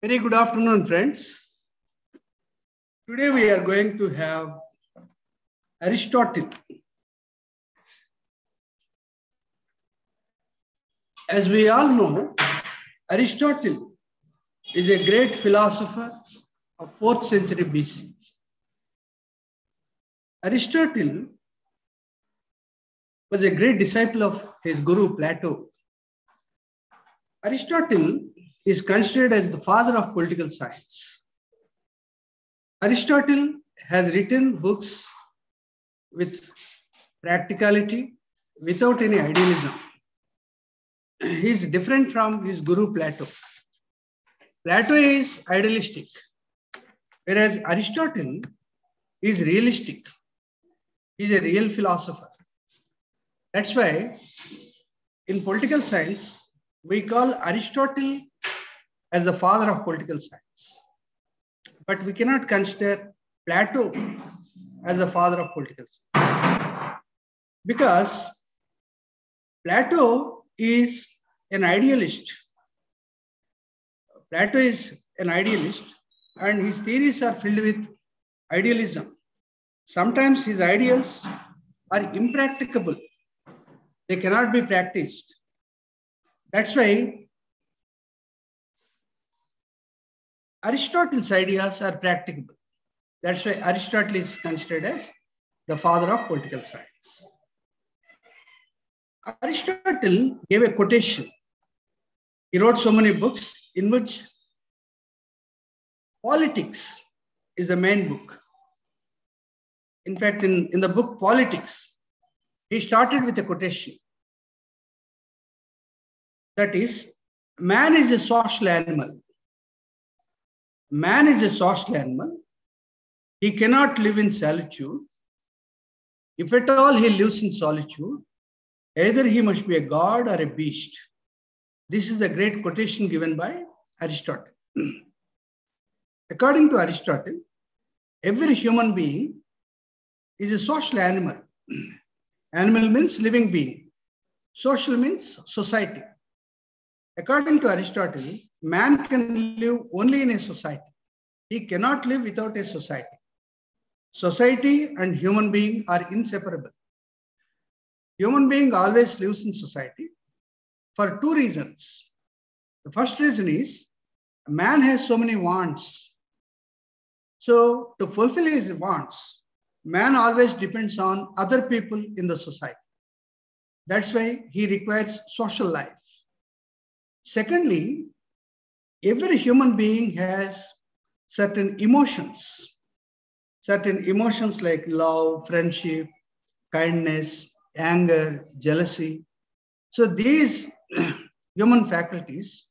Very good afternoon, friends. Today we are going to have Aristotle. As we all know, Aristotle is a great philosopher of 4th century BC. Aristotle was a great disciple of his guru Plato. Aristotle is considered as the father of political science. Aristotle has written books with practicality, without any idealism. He is different from his guru Plato. Plato is idealistic, whereas Aristotle is realistic. He is a real philosopher. That's why in political science, we call Aristotle as the father of political science. But we cannot consider Plato as the father of political science. Because Plato is an idealist. Plato is an idealist and his theories are filled with idealism. Sometimes his ideals are impracticable. They cannot be practiced. That's why Aristotle's ideas are practicable. That's why Aristotle is considered as the father of political science. Aristotle gave a quotation. He wrote so many books in which politics is the main book. In fact, in the book Politics, he started with a quotation. That is, man is a social animal. Man is a social animal. He cannot live in solitude. If at all he lives in solitude, either he must be a god or a beast. This is the great quotation given by Aristotle. According to Aristotle, every human being is a social animal. Animal means living being. Social means society. According to Aristotle, man can live only in a society. He cannot live without a society. Society and human being are inseparable. Human being always lives in society for two reasons. The first reason is man has so many wants. So to fulfill his wants, man always depends on other people in the society. That's why he requires social life. Secondly, every human being has certain emotions like love, friendship, kindness, anger, jealousy. So these human faculties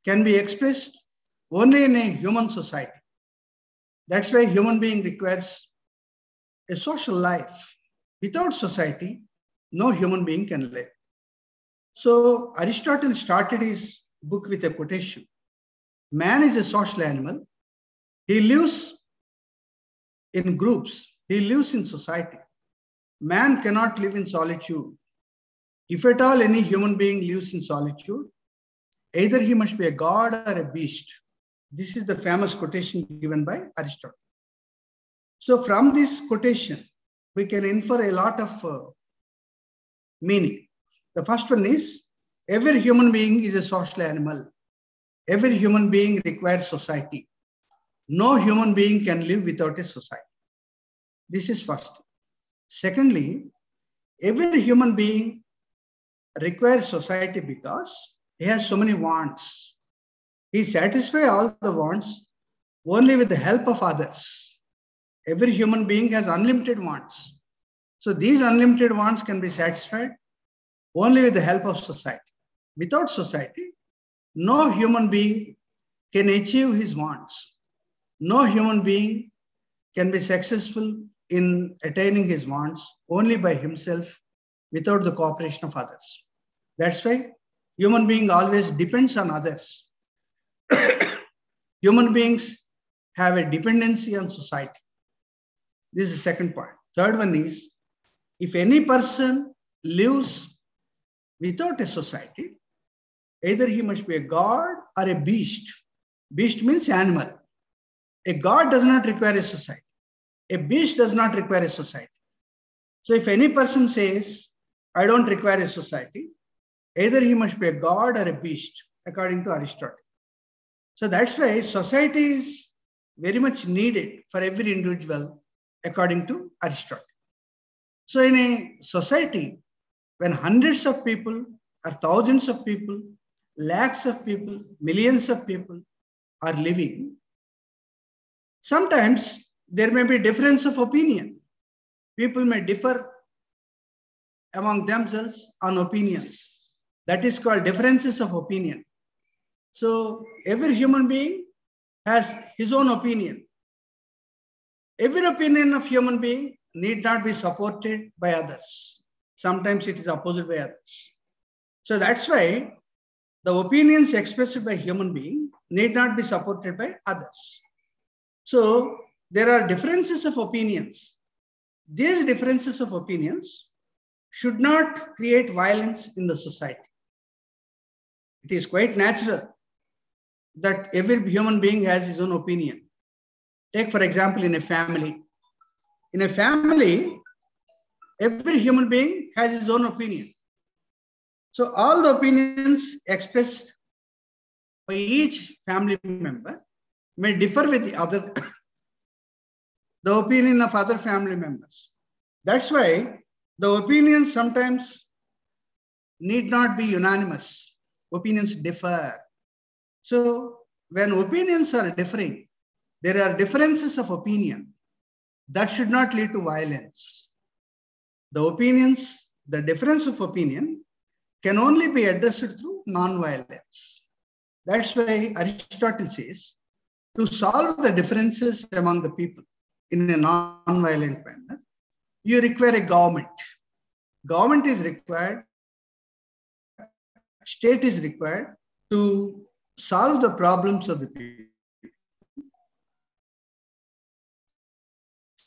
can be expressed only in a human society. That's why human being requires a social life. Without society, no human being can live. So Aristotle started his book with a quotation. Man is a social animal. He lives in groups. He lives in society. Man cannot live in solitude. If at all any human being lives in solitude, either he must be a god or a beast. This is the famous quotation given by Aristotle. So from this quotation, we can infer a lot of meaning. The first one is, every human being is a social animal. Every human being requires society. No human being can live without a society. This is first. Secondly, every human being requires society because he has so many wants. He satisfies all the wants only with the help of others. Every human being has unlimited wants. So these unlimited wants can be satisfied only with the help of society. Without society, no human being can achieve his wants. No human being can be successful in attaining his wants only by himself without the cooperation of others. That's why human being always depends on others. Human beings have a dependency on society. This is the second point. Third one is, if any person lives without a society, either he must be a god or a beast. Beast means animal. A god does not require a society. A beast does not require a society. So if any person says, I don't require a society, either he must be a god or a beast, according to Aristotle. So that's why society is very much needed for every individual, according to Aristotle. So in a society, when hundreds of people or thousands of people, lakhs of people, millions of people are living, sometimes there may be difference of opinion. People may differ among themselves on opinions. That is called differences of opinion. So every human being has his own opinion. Every opinion of human being need not be supported by others. Sometimes it is opposed by others. So that's why the opinions expressed by human being need not be supported by others. So there are differences of opinions. These differences of opinions should not create violence in the society. It is quite natural that every human being has his own opinion. Take, for example, in a family. In a family, every human being has his own opinion. So all the opinions expressed by each family member may differ with the opinion of other family members. That's why the opinions sometimes need not be unanimous. Opinions differ. So when opinions are differing, there are differences of opinion. That should not lead to violence. The opinions, the difference of opinion can only be addressed through non-violence. That's why Aristotle says, to solve the differences among the people in a non-violent manner, you require a government. Government is required, state is required to solve the problems of the people,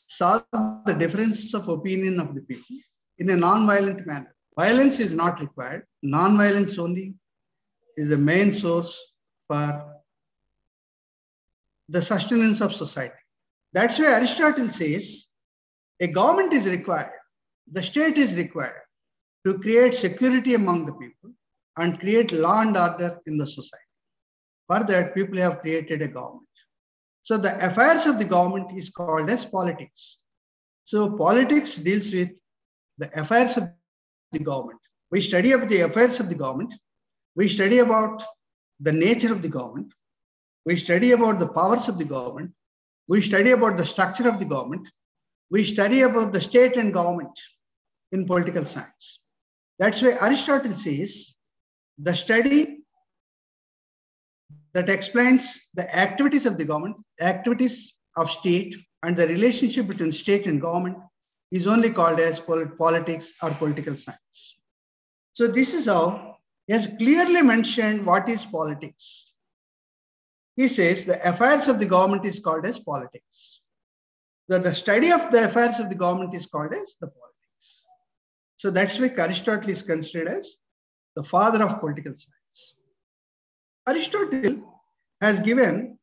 solve the differences of opinion of the people in a non-violent manner. Violence is not required. Non-violence only is the main source for the sustenance of society. That's why Aristotle says a government is required, the state is required to create security among the people and create law and order in the society. For that, people have created a government. So the affairs of the government is called as politics. So politics deals with the affairs of the government. We study about the affairs of the government. We study about the nature of the government. We study about the powers of the government. We study about the structure of the government. We study about the state and government in political science. That's why Aristotle says the study that explains the activities of the government, activities of state, and the relationship between state and government is only called as politics or political science. So this is how he has clearly mentioned what is politics. He says the affairs of the government is called as politics. The study of the affairs of the government is called as the politics. So that's why Aristotle is considered as the father of political science. Aristotle has given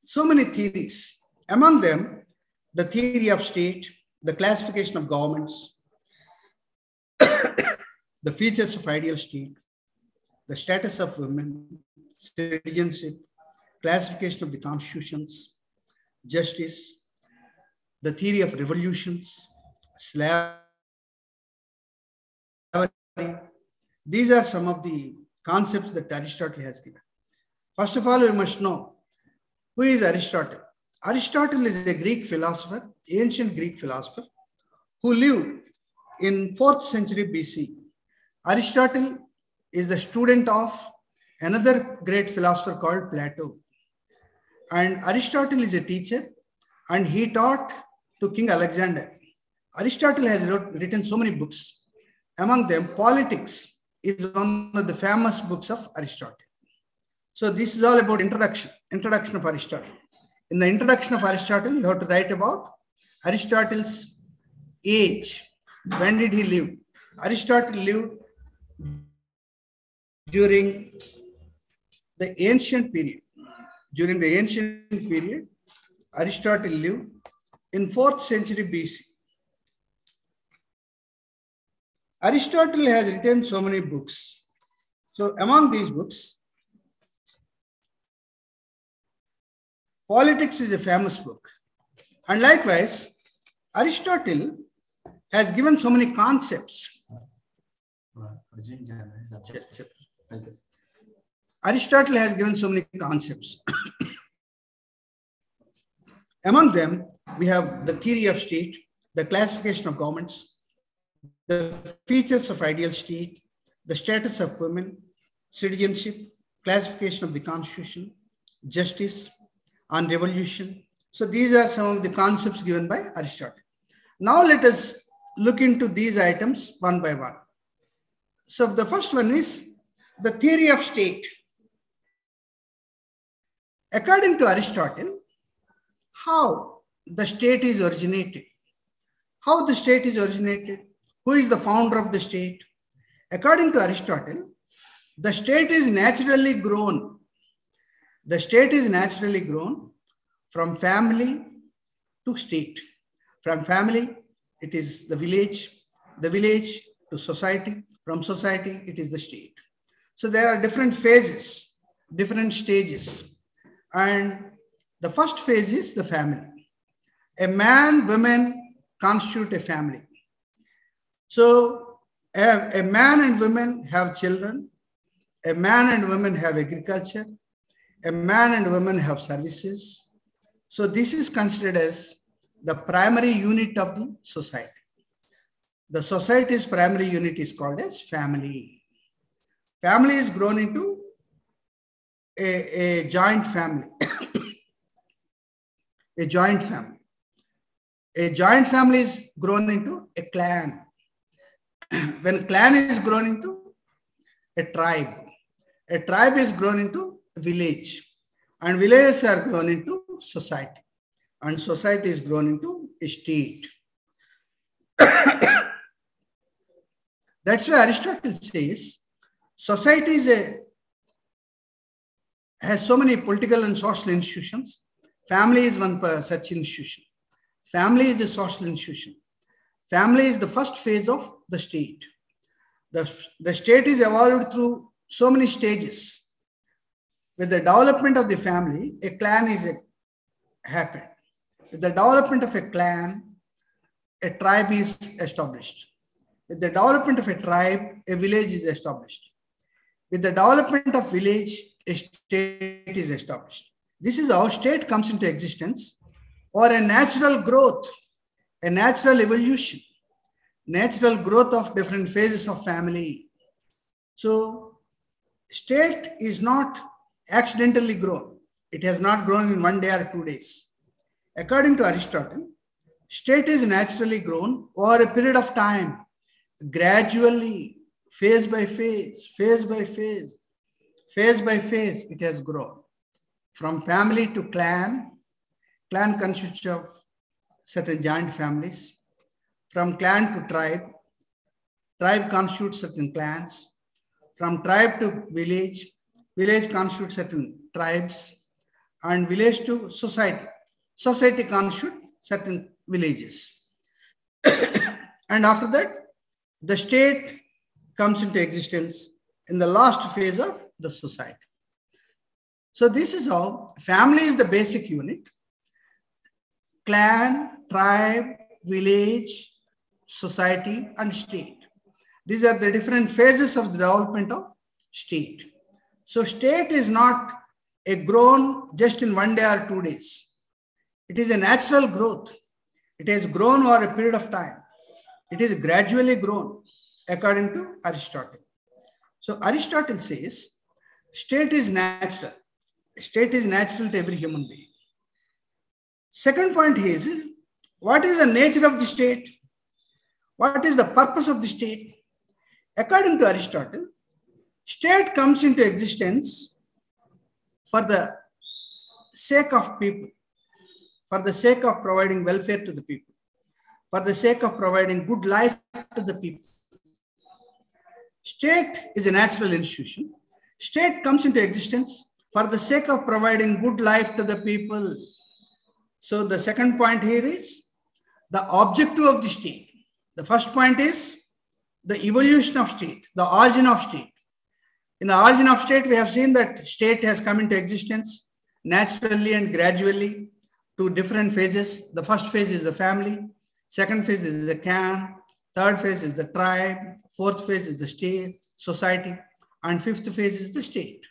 so many theories. Among them, the theory of state, the classification of governments, the features of ideal state, the status of women, citizenship, classification of the constitutions, justice, the theory of revolutions, slavery. These are some of the concepts that Aristotle has given. First of all, we must know who is Aristotle. Aristotle is a Greek philosopher, ancient Greek philosopher, who lived in 4th century BC. Aristotle is the student of another great philosopher called Plato. And Aristotle is a teacher, and he taught to King Alexander. Aristotle has written so many books. Among them, Politics is one of the famous books of Aristotle. So this is all about introduction of Aristotle. In the introduction of Aristotle, you have to write about Aristotle's age. When did he live? Aristotle lived during the ancient period. During the ancient period, Aristotle lived in 4th century BC. Aristotle has written so many books. So among these books, Politics is a famous book. And likewise, Aristotle has given so many concepts. Aristotle has given so many concepts. Among them, we have the theory of state, the classification of governments, the features of ideal state, the status of women, citizenship, classification of the constitution, justice, and revolution. So these are some of the concepts given by Aristotle. Now let us look into these items one by one. So the first one is the theory of state. According to Aristotle, how the state is originated. How the state is originated? Who is the founder of the state? According to Aristotle, the state is naturally grown. The state is naturally grown from family to state. From family, it is the village to society. From society, it is the state. So there are different phases, different stages. And the first phase is the family. A man, women constitute a family. So a man and women have children. A man and women have agriculture. A man and women have services. So this is considered as the primary unit of the society. The society's primary unit is called as family. Family is grown into a joint family. A joint family. A joint family is grown into a clan. When clan is grown into a tribe is grown into a village. And villages are grown into society. And society is grown into a state. That's why Aristotle says society has so many political and social institutions. Family is one such institution. Family is a social institution. Family is the first phase of the state. The state is evolved through so many stages. With the development of the family, a clan is happened. With the development of a clan, a tribe is established. With the development of a tribe, a village is established. With the development of village, a state is established. This is how state comes into existence, or a natural growth, a natural evolution, natural growth of different phases of family. So state is not accidentally grown. It has not grown in 1 day or 2 days. According to Aristotle, state is naturally grown over a period of time, gradually, phase by phase, phase by phase, phase by phase, it has grown. From family to clan, clan consists of certain joint families. From clan to tribe, tribe constitutes certain clans. From tribe to village, village constitutes certain tribes. And village to society, society constitutes certain villages. And after that, the state comes into existence in the last phase of the society. So this is how family is the basic unit. Clan, tribe, village, society, and state. These are the different phases of the development of state. So state is not a grown just in 1 day or 2 days. It is a natural growth. It has grown over a period of time. It is gradually grown according to Aristotle. So Aristotle says state is natural. State is natural to every human being. Second point is, what is the nature of the state? What is the purpose of the state? According to Aristotle, state comes into existence for the sake of people, for the sake of providing welfare to the people, for the sake of providing good life to the people. State is a natural institution. State comes into existence for the sake of providing good life to the people. So the second point here is the objective of the state. The first point is the evolution of state, the origin of state. In the origin of state, we have seen that state has come into existence naturally and gradually to different phases. The first phase is the family, second phase is the clan, third phase is the tribe, fourth phase is the state, society, and fifth phase is the state.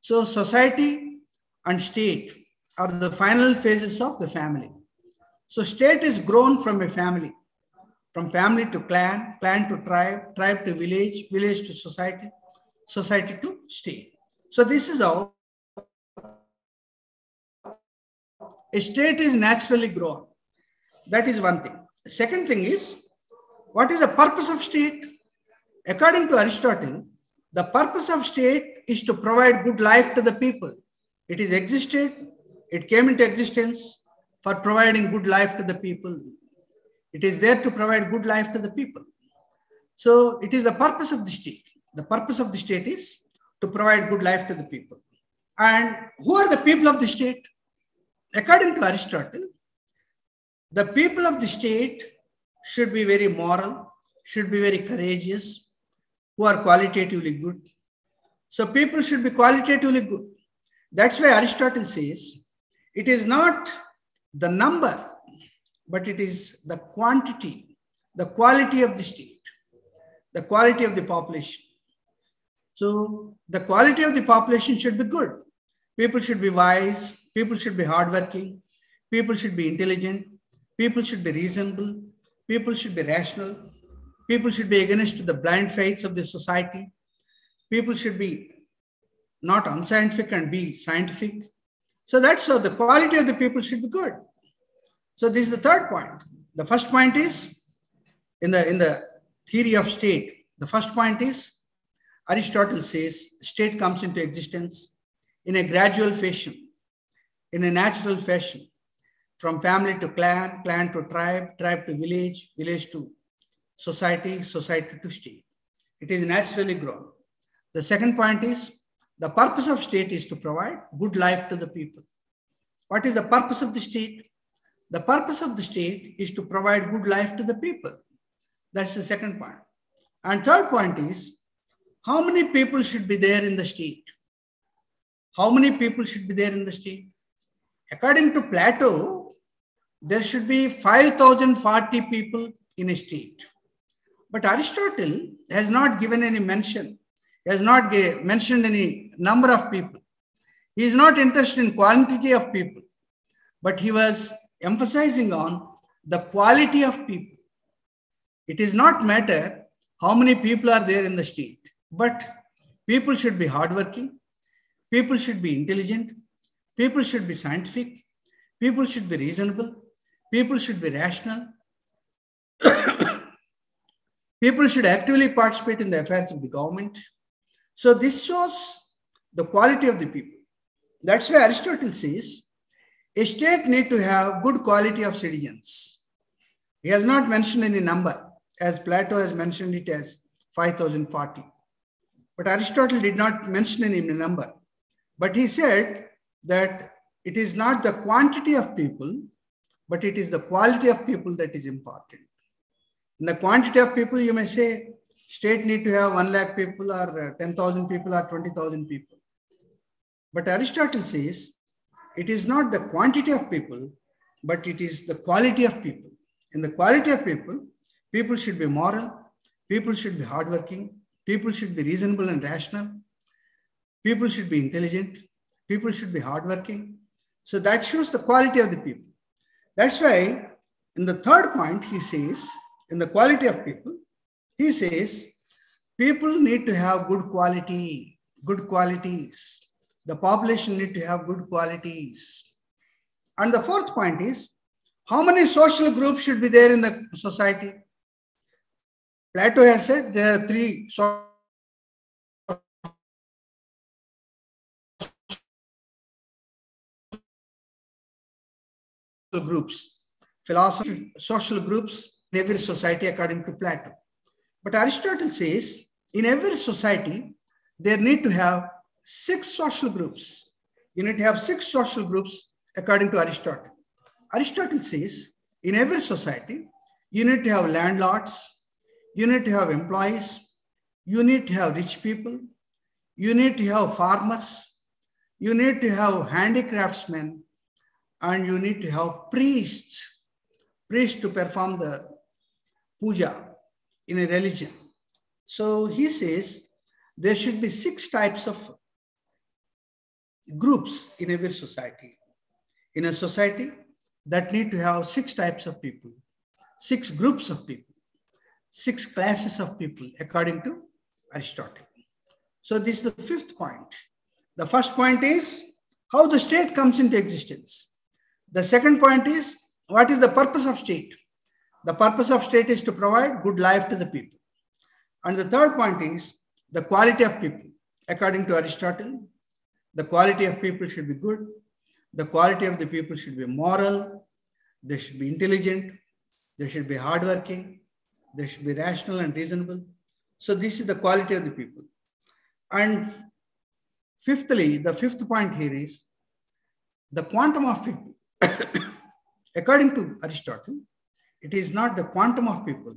So society and state are the final phases of the family. So state is grown from a family, from family to clan, clan to tribe, tribe to village, village to society, society to state. So this is how a state is naturally grown. That is one thing. The second thing is, what is the purpose of state? According to Aristotle, the purpose of state is to provide good life to the people. It is existed, it came into existence for providing good life to the people. It is there to provide good life to the people. So it is the purpose of the state. The purpose of the state is to provide good life to the people. And who are the people of the state? According to Aristotle, the people of the state should be very moral, should be very courageous, who are qualitatively good. So people should be qualitatively good. That's why Aristotle says it is not the number, but it is the quantity, the quality of the state, the quality of the population. So the quality of the population should be good. People should be wise, people should be hardworking, people should be intelligent, people should be reasonable, people should be rational, people should be against the blind faiths of the society, people should be not unscientific and be scientific. So that's how the quality of the people should be good. So this is the third point. The first point is in the theory of state. The first point is Aristotle says state comes into existence in a gradual fashion, in a natural fashion, from family to clan, clan to tribe, tribe to village, village to society, society to state. It is naturally grown. The second point is the purpose of state is to provide good life to the people. What is the purpose of the state? The purpose of the state is to provide good life to the people. That's the second point. And third point is, how many people should be there in the state? How many people should be there in the state? According to Plato, there should be 5,040 people in a state. But Aristotle has not given any mention. He has not mentioned any number of people. He is not interested in quantity of people, but he was emphasizing on the quality of people. It is not matter how many people are there in the state, but people should be hardworking, people should be intelligent, people should be scientific, people should be reasonable, people should be rational, people should actively participate in the affairs of the government. So this shows the quality of the people. That's why Aristotle says a state need to have good quality of citizens. He has not mentioned any number, as Plato has mentioned it as 5,040. But Aristotle did not mention any number. But he said that it is not the quantity of people, but it is the quality of people that is important. In the quantity of people, you may say state need to have 1 lakh people or 10,000 people or 20,000 people. But Aristotle says it is not the quantity of people, but it is the quality of people. In the quality of people, people should be moral, people should be hardworking, people should be reasonable and rational, people should be intelligent, people should be hardworking. So that shows the quality of the people. That's why in the third point, he says, in the quality of people, he says, people need to have good qualities. The population need to have good qualities. And the fourth point is, how many social groups should be there in the society? Plato has said there are three social groups, philosophy, social groups in every society according to Plato. But Aristotle says in every society, there need to have 6 social groups. You need to have 6 social groups according to Aristotle. Aristotle says in every society, you need to have landlords, you need to have employees, you need to have rich people, you need to have farmers, you need to have handicraftsmen, and you need to have priests to perform the puja in a religion. So he says there should be 6 types of groups in every society. In a society that need to have 6 types of people, 6 groups of people, 6 classes of people according to Aristotle. So this is the 5th point. The first point is how the state comes into existence. The second point is what is the purpose of state. The purpose of state is to provide good life to the people. And the third point is the quality of people. According to Aristotle, the quality of people should be good. The quality of the people should be moral. They should be intelligent. They should be hardworking. They should be rational and reasonable. So this is the quality of the people. And fifthly, the 5th point here is the quantum of people. According to Aristotle, it is not the quantum of people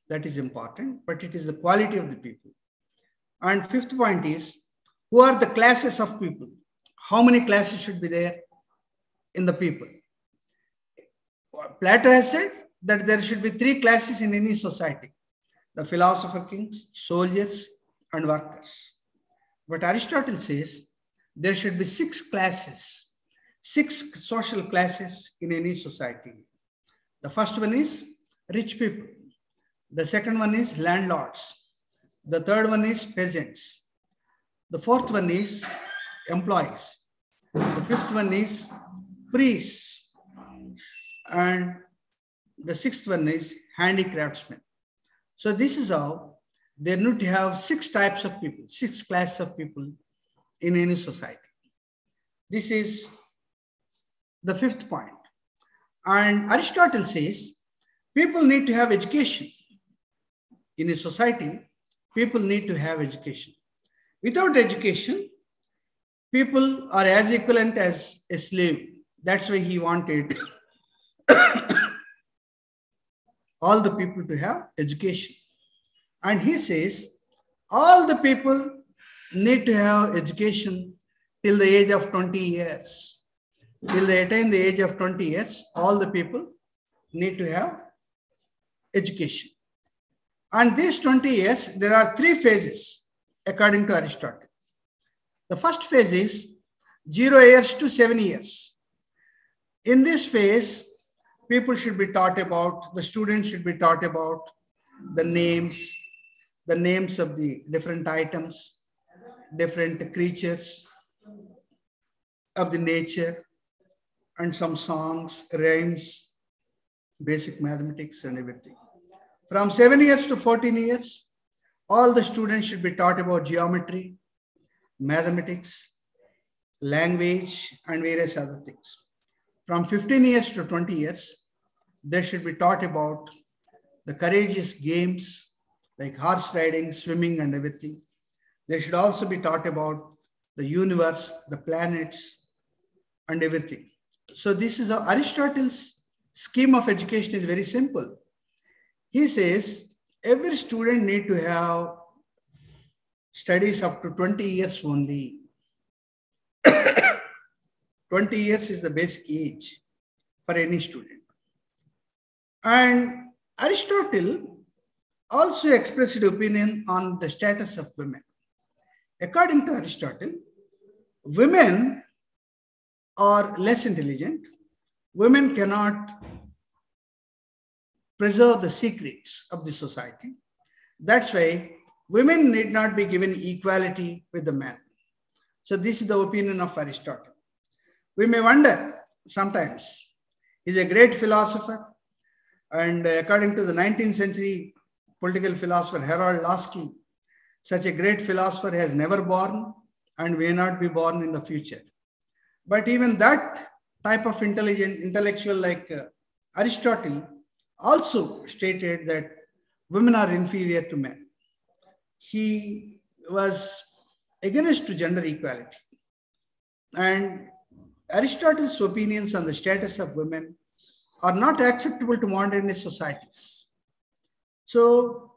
that is important, but it is the quality of the people. And 5th point is, who are the classes of people? How many classes should be there in the people? Plato has said that there should be 3 classes in any society: the philosopher kings, soldiers, and workers. But Aristotle says there should be 6 classes, 6 social classes in any society. The first one is rich people. The second one is landlords. The third one is peasants. The fourth one is employees. The 5th one is priests. And the 6th one is handicraftsmen. So this is how they need to have 6 types of people, 6 classes of people in any society. This is the 5th point. And Aristotle says people need to have education. In a society, people need to have education. Without education, people are as equivalent as a slave. That's why he wanted all the people to have education. And he says all the people need to have education till the age of 20 years. Till they attain the age of 20 years, all the people need to have education. And these 20 years, there are 3 phases according to Aristotle. The first phase is 0 years to 7 years. In this phase, people should be taught about, the students should be taught about the names of the different items, different creatures of the nature, and some songs, rhymes, basic mathematics and everything. From 7 years to 14 years, all the students should be taught about geometry, mathematics, language, and various other things. From 15 years to 20 years, they should be taught about the courageous games like horse riding, swimming, and everything. They should also be taught about the universe, the planets, and everything. So this is how Aristotle's scheme of education is very simple. He says every student need to have studies up to 20 years only. 20 years is the basic age for any student. And Aristotle also expressed opinion on the status of women. According to Aristotle, women are less intelligent. Women cannot preserve the secrets of the society. That's why women need not be given equality with the men. So this is the opinion of Aristotle. We may wonder sometimes, he's a great philosopher, and according to the 19th century political philosopher Harold Lasky, such a great philosopher has never born and may not be born in the future. But even that type of intellectual like Aristotle also stated that women are inferior to men. He was against to gender equality. And Aristotle's opinions on the status of women are not acceptable to modernist societies. So,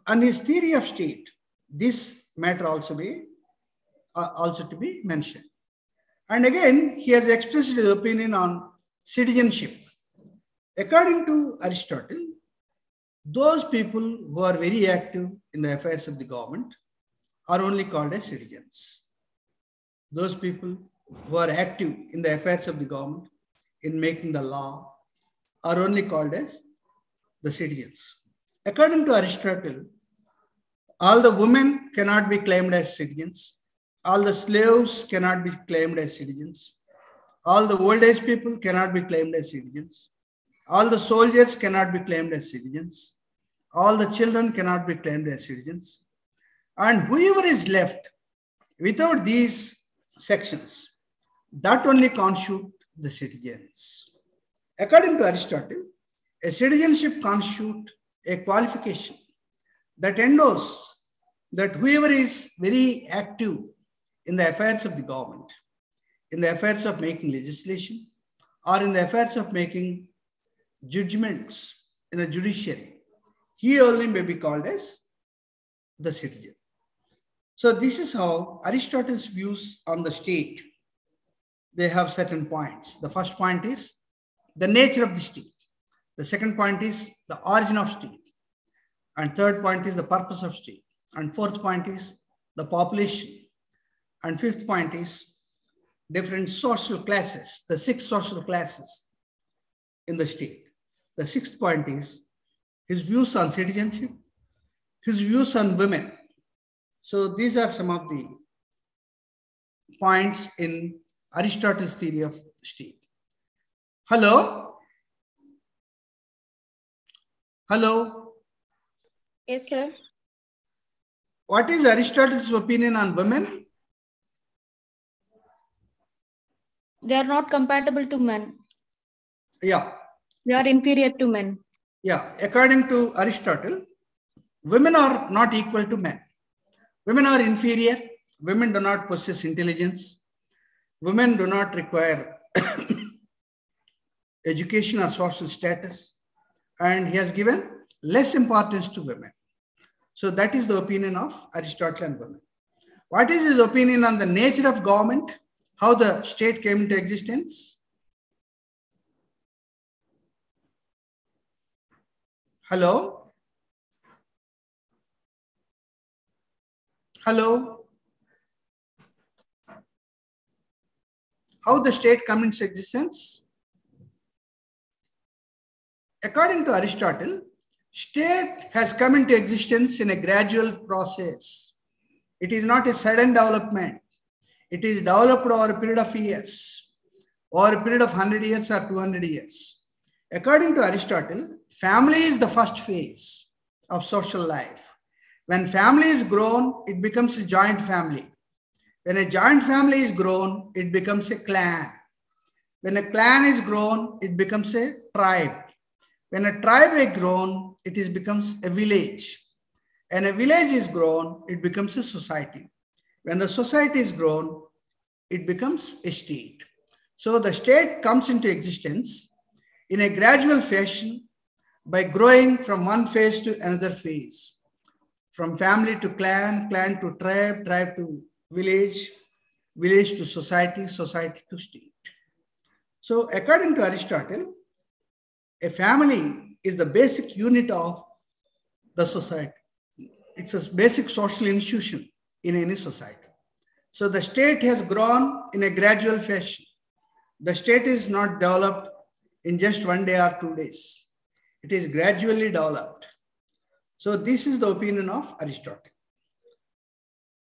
on his theory of state, this matter also to be mentioned. And again, he has expressed his opinion on citizenship. According to Aristotle, those people who are very active in the affairs of the government are only called as citizens. Those people who are active in the affairs of the government in making the law are only called as the citizens. According to Aristotle, all the women cannot be claimed as citizens. All the slaves cannot be claimed as citizens. All the old age people cannot be claimed as citizens. All the soldiers cannot be claimed as citizens. All the children cannot be claimed as citizens. And whoever is left without these sections, that only constitute the citizens. According to Aristotle, a citizenship constitutes a qualification that endorses that whoever is very active in the affairs of the government, in the affairs of making legislation, or in the affairs of making judgments in the judiciary, he only may be called as the citizen. So this is how Aristotle's views on the state, they have certain points. The first point is the nature of the state. The second point is the origin of state. And third point is the purpose of state. And fourth point is the population. And fifth point is different social classes, the 6 social classes in the state. The sixth point is his views on citizenship, his views on women. So these are some of the points in Aristotle's theory of state. Hello? Hello? Yes, sir. What is Aristotle's opinion on women? They are not compatible to men. Yeah. They are inferior to men. Yeah. According to Aristotle, women are not equal to men. Women are inferior. Women do not possess intelligence. Women do not require education or social status. And he has given less importance to women. So that is the opinion of Aristotle and women. What is his opinion on the nature of government? How the state came into existence? Hello? Hello? How the state came into existence? According to Aristotle, state has come into existence in a gradual process. It is not a sudden development. It is developed over a period of years, or a period of 100 years or 200 years. According to Aristotle, family is the first phase of social life. When family is grown, it becomes a joint family. When a joint family is grown, it becomes a clan. When a clan is grown, it becomes a tribe. When a tribe is grown, it becomes a village. And a village is grown, it becomes a society. When the society is grown, it becomes a state. So the state comes into existence in a gradual fashion by growing from one phase to another phase. From family to clan, clan to tribe, tribe to village, village to society, society to state. So according to Aristotle, a family is the basic unit of the society. It's a basic social institution in any society. So the state has grown in a gradual fashion. The state is not developed in just 1 day or 2 days. It is gradually developed. So this is the opinion of Aristotle.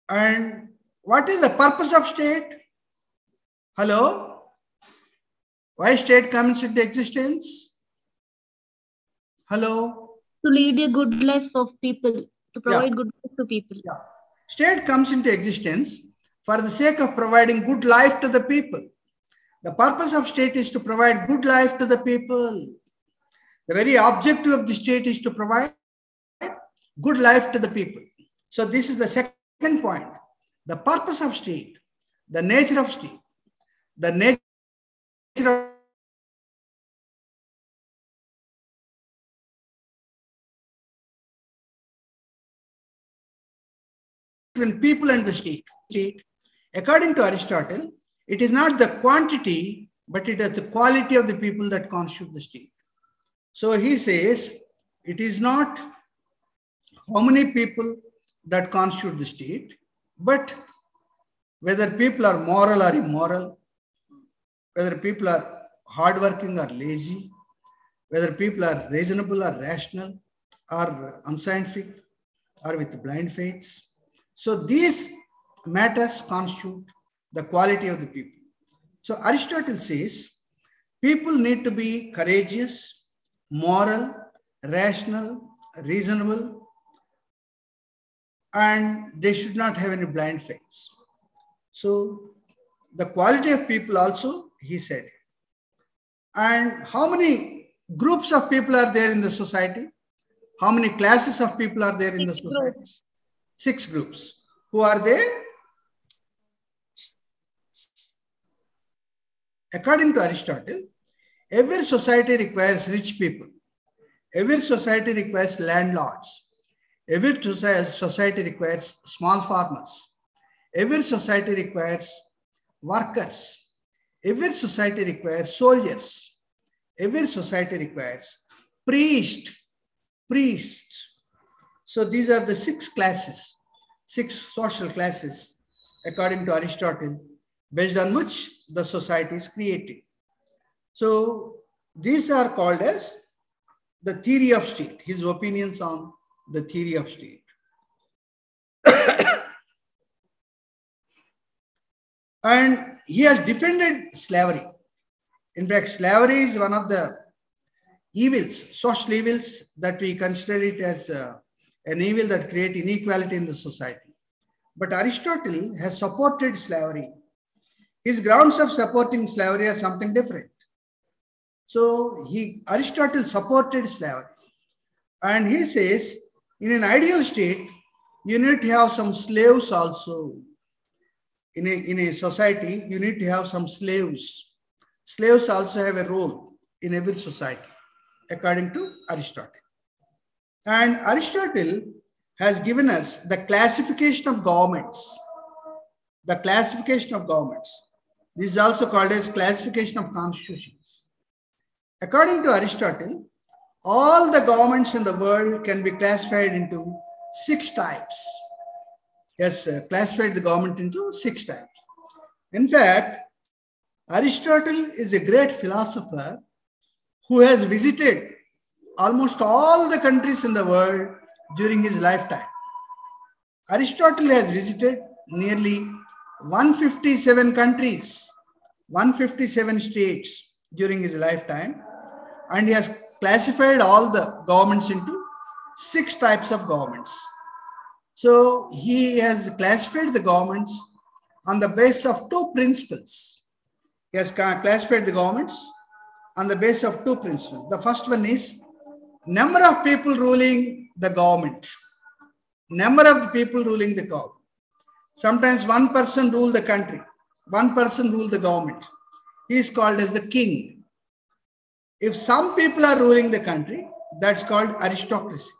And what is the purpose of state? Hello? Why state comes into existence? Hello? To lead a good life of people, to provide good life to people. Yeah. State comes into existence for the sake of providing good life to the people. The purpose of state is to provide good life to the people. The very objective of the state is to provide good life to the people. So this is the second point. The purpose of state, the nature of state, the nature of between people and the state. According to Aristotle, it is not the quantity, but it is the quality of the people that constitute the state. So he says, it is not how many people that constitute the state, but whether people are moral or immoral, whether people are hardworking or lazy, whether people are reasonable or rational, or unscientific, or with blind faiths. So these matters constitute the quality of the people. So Aristotle says, people need to be courageous, moral, rational, reasonable, and they should not have any blind faiths. So the quality of people also, he said. And how many groups of people are there in the society? How many classes of people are there in the society? Groups. 6 groups. Who are they? According to Aristotle, every society requires rich people. Every society requires landlords. Every society requires small farmers. Every society requires workers. Every society requires soldiers. Every society requires priests. So these are the 6 classes, 6 social classes, according to Aristotle, based on which the society is created. So these are called as the theory of state, his opinions on the theory of state. And he has defended slavery. In fact, slavery is one of the evils, social evils, that we consider it as an evil that creates inequality in the society. But Aristotle has supported slavery. His grounds of supporting slavery are something different. So Aristotle supported slavery. And he says, in an ideal state, you need to have some slaves also. In a society, you need to have some slaves. Slaves also have a role in every society, according to Aristotle. And Aristotle has given us the classification of governments. The classification of governments. This is also called as classification of constitutions. According to Aristotle, all the governments in the world can be classified into 6 types. Yes, classified the government into 6 types. In fact, Aristotle is a great philosopher who has visited almost all the countries in the world during his lifetime. Aristotle has visited nearly 157 countries, 157 states during his lifetime, and he has classified all the governments into 6 types of governments. So he has classified the governments on the basis of 2 principles. He has classified the governments on the basis of 2 principles. The first one is number of people ruling the government. Number of the people ruling the government. Sometimes one person rule the country. One person rule the government. He is called as the king. If some people are ruling the country, that's called aristocracy.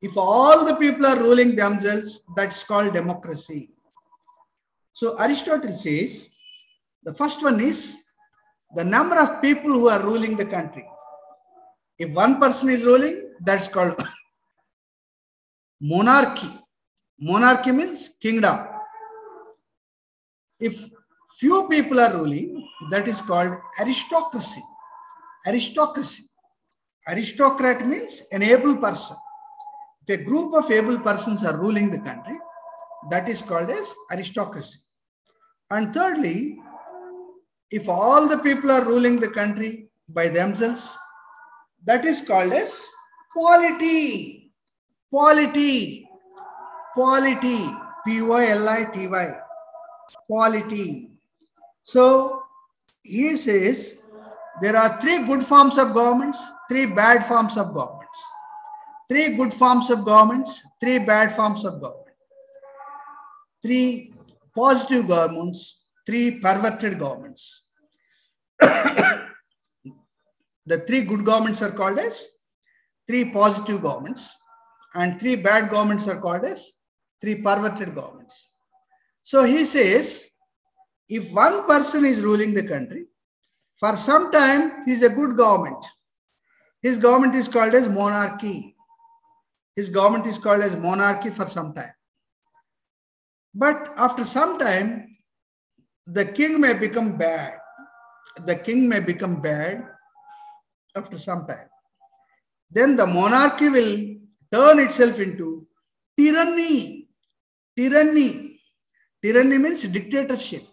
If all the people are ruling themselves, that's called democracy. So Aristotle says, the first one is the number of people who are ruling the country. If one person is ruling, that's called monarchy. Monarchy means kingdom. If few people are ruling, that is called aristocracy. Aristocracy. Aristocrat means an able person. If a group of able persons are ruling the country, that is called as aristocracy. And thirdly, if all the people are ruling the country by themselves, that is called as polity. Polity. Polity. P-O-L-I-T-Y. Polity. So he says there are three good forms of governments, three bad forms of governments. Three good forms of governments, three bad forms of government. Three positive governments, three perverted governments. The three good governments are called as three positive governments, and three bad governments are called as three perverted governments. So he says, if one person is ruling the country, for some time he is a good government. His government is called as monarchy. His government is called as monarchy for some time. But after some time, the king may become bad. The king may become bad after some time. Then the monarchy will turn itself into tyranny. Tyranny. Tyranny means dictatorship.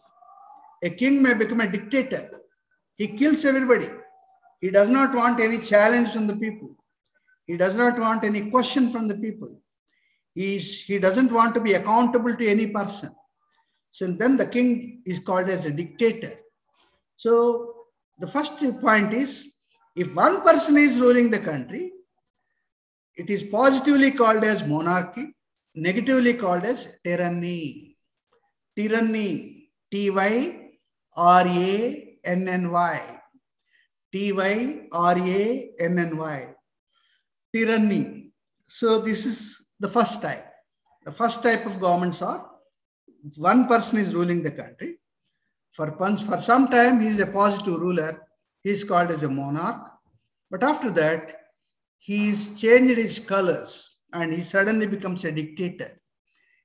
A king may become a dictator. He kills everybody. He does not want any challenge from the people. He does not want any question from the people. He doesn't want to be accountable to any person. So then the king is called as a dictator. So the first point is, if one person is ruling the country, it is positively called as monarchy, negatively called as tyranny. Tyranny. T-Y-R-A-N-N-Y. T-Y-R-A-N-N-Y. Tyranny. So this is the first type. The first type of governments are, one person is ruling the country. For some time, he is a positive ruler. He is called as a monarch. But after that, he is changed his colors and he suddenly becomes a dictator.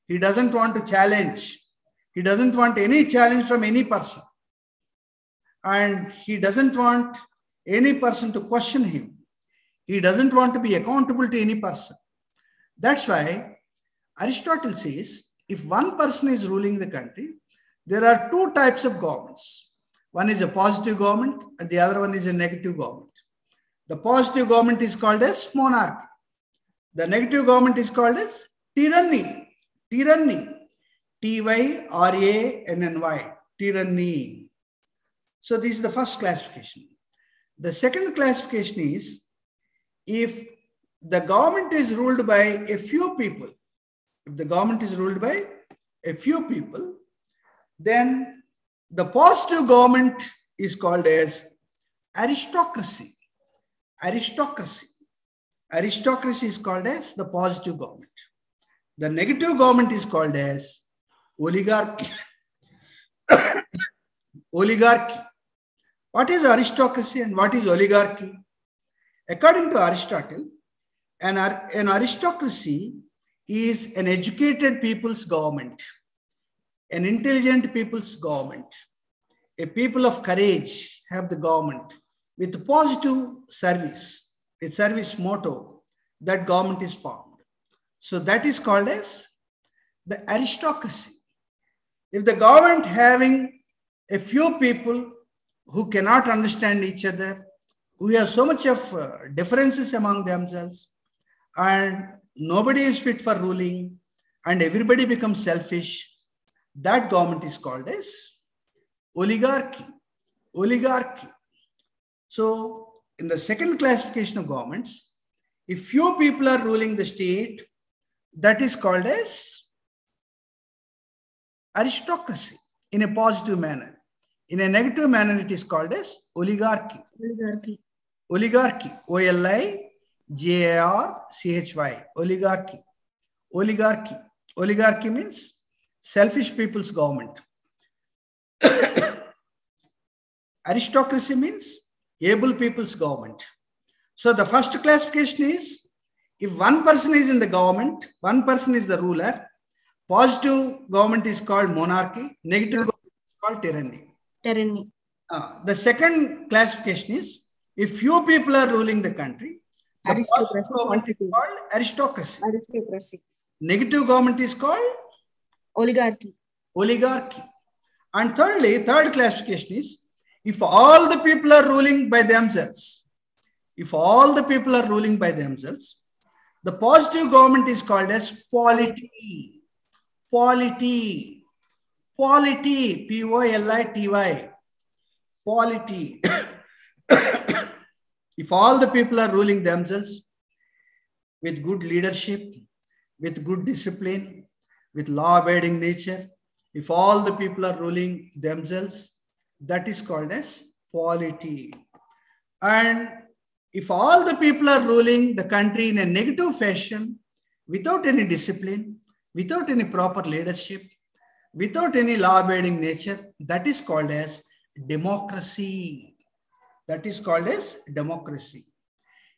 He doesn't want to challenge. He doesn't want any challenge from any person. And he doesn't want any person to question him. He doesn't want to be accountable to any person. That's why Aristotle says, if one person is ruling the country, there are two types of governments. One is a positive government and the other one is a negative government. The positive government is called as monarchy. The negative government is called as tyranny. Tyranny. T-Y-R-A-N-N-Y. Tyranny. So this is the first classification. The second classification is, if the government is ruled by a few people, if the government is ruled by a few people, then the positive government is called as aristocracy. Aristocracy. Aristocracy is called as the positive government. The negative government is called as oligarchy. Oligarchy. What is aristocracy and what is oligarchy? According to Aristotle, an aristocracy is an educated people's government, an intelligent people's government. A people of courage have the government with positive service, a service motto, that government is formed. So that is called as the aristocracy. If the government having a few people who cannot understand each other, who have so much of differences among themselves, and nobody is fit for ruling, and everybody becomes selfish, that government is called as oligarchy. Oligarchy. So in the second classification of governments, if few people are ruling the state, that is called as aristocracy in a positive manner. In a negative manner, it is called as oligarchy. Oligarchy. Oligarchy. O-L-I-G-A-R-C-H-Y. Oligarchy. Oligarchy. Oligarchy means selfish people's government. Aristocracy means able people's government. So the first classification is, if one person is in the government, one person is the ruler, positive government is called monarchy, negative government called tyranny. Tyranny. The second classification is, if few people are ruling the country, the positive government is called aristocracy. Aristocracy. Negative government is called Oligarchy. oligarchy. And thirdly, third classification is, if all the people are ruling by themselves, if all the people are ruling by themselves, the positive government is called as polity. Polity. Polity. Polity. Polity. If all the people are ruling themselves with good leadership, with good discipline, with law-abiding nature, if all the people are ruling themselves, that is called as polity. And if all the people are ruling the country in a negative fashion, without any discipline, without any proper leadership, without any law-abiding nature, that is called as democracy. That is called as democracy.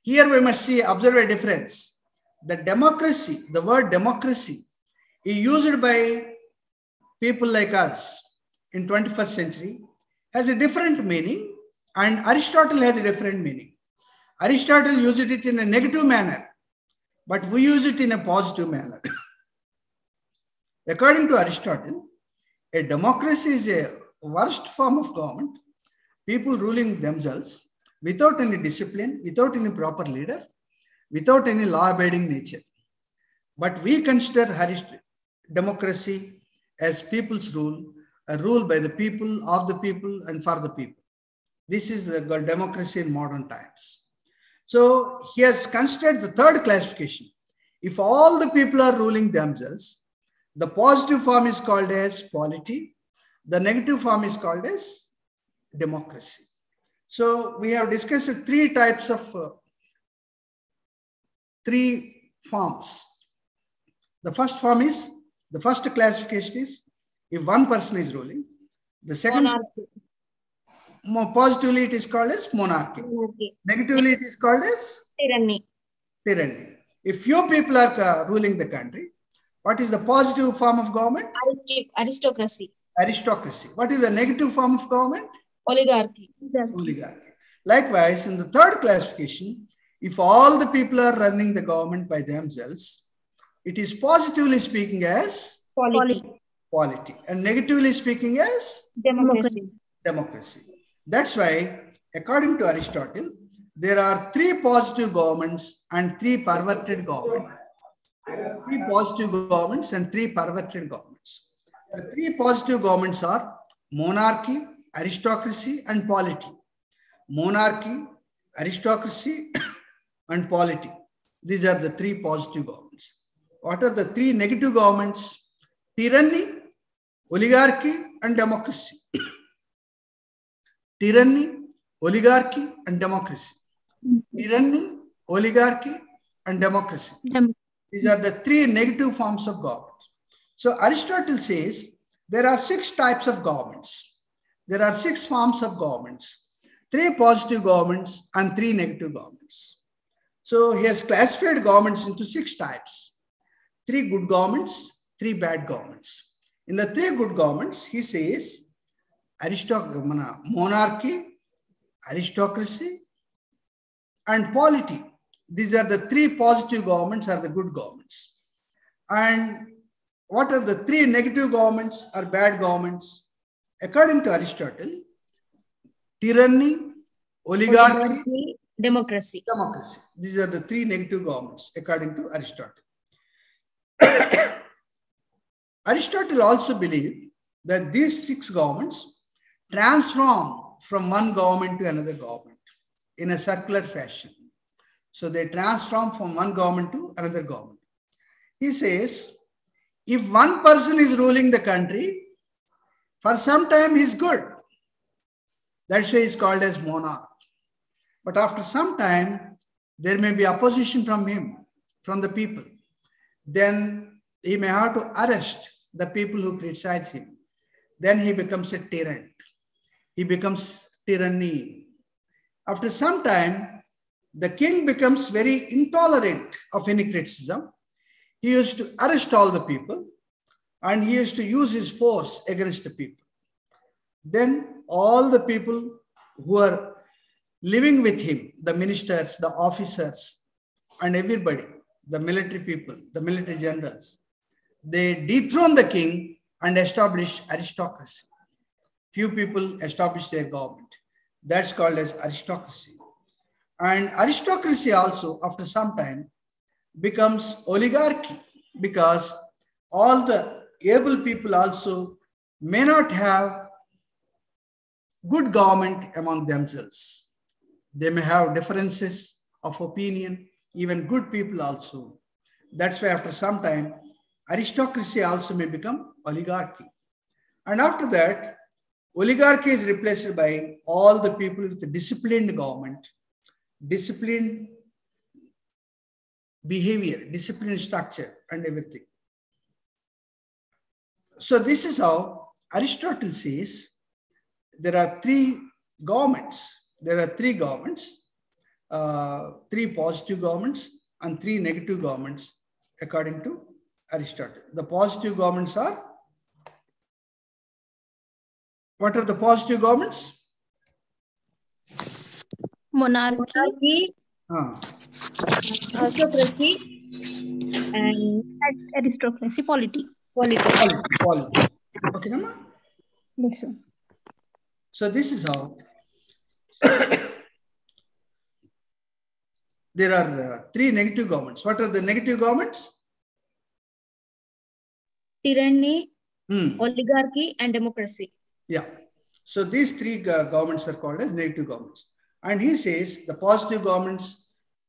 Here we must observe a difference. The democracy, the word democracy, is used by people like us in 21st century, has a different meaning, and Aristotle has a different meaning. Aristotle used it in a negative manner, but we use it in a positive manner. According to Aristotle, a democracy is a worst form of government, people ruling themselves without any discipline, without any proper leader, without any law-abiding nature. But we consider democracy as people's rule, a rule by the people, of the people, and for the people. This is the democracy in modern times. So he has considered the third classification. If all the people are ruling themselves, the positive form is called as polity, the negative form is called as democracy. So we have discussed three types of three forms. The first form is, the first classification is, if one person is ruling. The second, positively it is called as monarchy. Negatively it is called as tyranny. Tyranny. If few people are ruling the country, what is the positive form of government? Aristocracy. Aristocracy. What is the negative form of government? Oligarchy. Oligarchy. Likewise, in the third classification, if all the people are running the government by themselves, it is positively speaking as Polity. polity, and negatively speaking as Democracy. democracy. That's why, according to Aristotle, there are three positive governments and three perverted governments. Three positive governments and three perverted governments. The three positive governments are monarchy, aristocracy, and polity. Monarchy, aristocracy, and polity. These are the three positive governments. What are the three negative governments? Tyranny, oligarchy, and democracy. Tyranny, oligarchy, and democracy. Tyranny, oligarchy, and democracy. These are the three negative forms of government. So Aristotle says there are 6 types of governments. There are 6 forms of governments. 3 positive governments and 3 negative governments. So he has classified governments into 6 types. 3 good governments, 3 bad governments. In the 3 good governments, he says monarchy, aristocracy, and polity. These are the 3 positive governments or the good governments. And what are the 3 negative governments or bad governments? According to Aristotle, tyranny, oligarchy, democracy. These are the 3 negative governments according to Aristotle. Aristotle also believed that these 6 governments transform from one government to another government in a circular fashion. So they transform from one government to another government. He says, if one person is ruling the country, for some time he's good. That's why he's called as monarch. But after some time, there may be opposition from him, from the people. Then he may have to arrest the people who criticize him. Then he becomes a tyrant. He becomes tyranny. After some time, the king becomes very intolerant of any criticism. He used to arrest all the people and he used to use his force against the people. then all the people who are living with him, the ministers, the officers, and everybody, the military people, the military generals, they dethrone the king and establish aristocracy. Few people establish their government. That's called as aristocracy. And aristocracy also, after some time, becomes oligarchy, because all the able people also may not have good government among themselves. They may have differences of opinion, even good people also. That's why after some time, aristocracy also may become oligarchy. And after that, oligarchy is replaced by all the people with a disciplined government, disciplined behavior, disciplined structure, and everything. So this is how Aristotle says there are three governments. There are three governments, three positive governments and three negative governments according to Aristotle. The positive governments are, what are the positive governments? Monarchy, autocracy, and aristocracy, polity. Polity. Okay, Nama? Yes, sir. So this is how there are three negative governments. What are the negative governments? Tyranny, oligarchy, and democracy. Yeah. So these three governments are called as negative governments. And he says the positive governments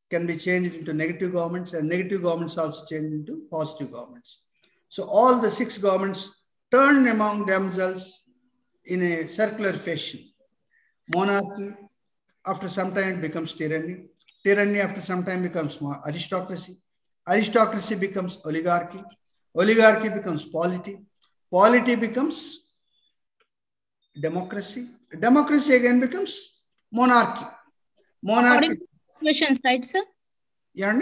can be changed into negative governments, and negative governments also changed into positive governments. So all the six governments turn among themselves in a circular fashion. Monarchy, after some time, becomes tyranny. Tyranny, after some time, becomes aristocracy. Aristocracy becomes oligarchy. Oligarchy becomes polity. Polity becomes democracy. Democracy again becomes monarchy. Monarchy. Situations, right, sir? Yeah,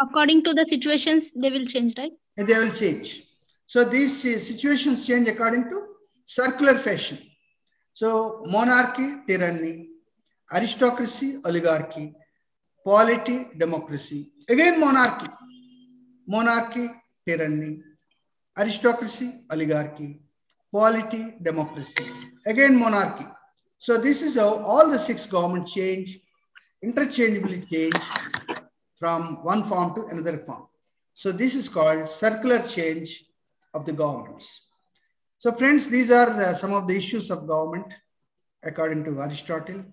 according to the situations, they will change, right? They will change. So these situations change according to circular fashion. So monarchy, tyranny, aristocracy, oligarchy, polity, democracy, again monarchy, monarchy, tyranny, aristocracy, oligarchy, polity, democracy, again monarchy. So this is how all the six governments change, interchangeably change from one form to another form. So this is called circular change of the governments. So friends, these are some of the issues of government according to Aristotle.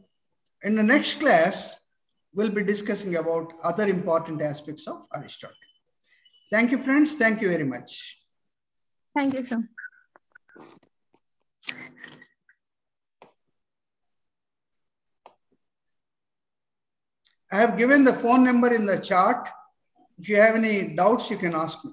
In the next class, we'll be discussing about other important aspects of Aristotle. Thank you, friends. Thank you very much. Thank you, sir. I have given the phone number in the chart. If you have any doubts, you can ask me.